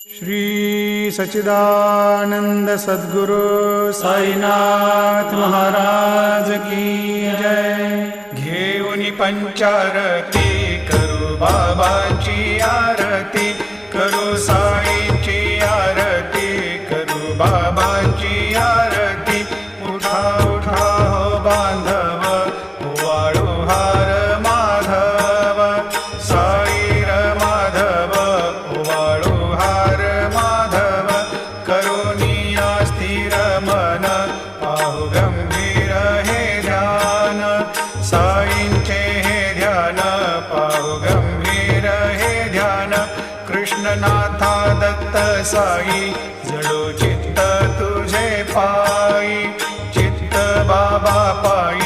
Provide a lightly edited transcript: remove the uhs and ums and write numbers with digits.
श्री सच्चिदानंद सद्गुरु साईनाथ महाराज की जय। घेऊन पंचारती करू बाबाची आरती, करू साईंची आरती, करू बाबांची आरती। उठा उठा हो बांधव, वाळू हार माधव, साई र माधव, वाळू हार माधव। करुणिया स्थिर मन, पाहु गंभीर हे ध्यान, साईंचे हे ध्यान, पाहु गंभीर हे ध्यान। कृष्णनाथा दत्त साई, जडो चित्त तुझे पायी, चित्त बाबा पायी।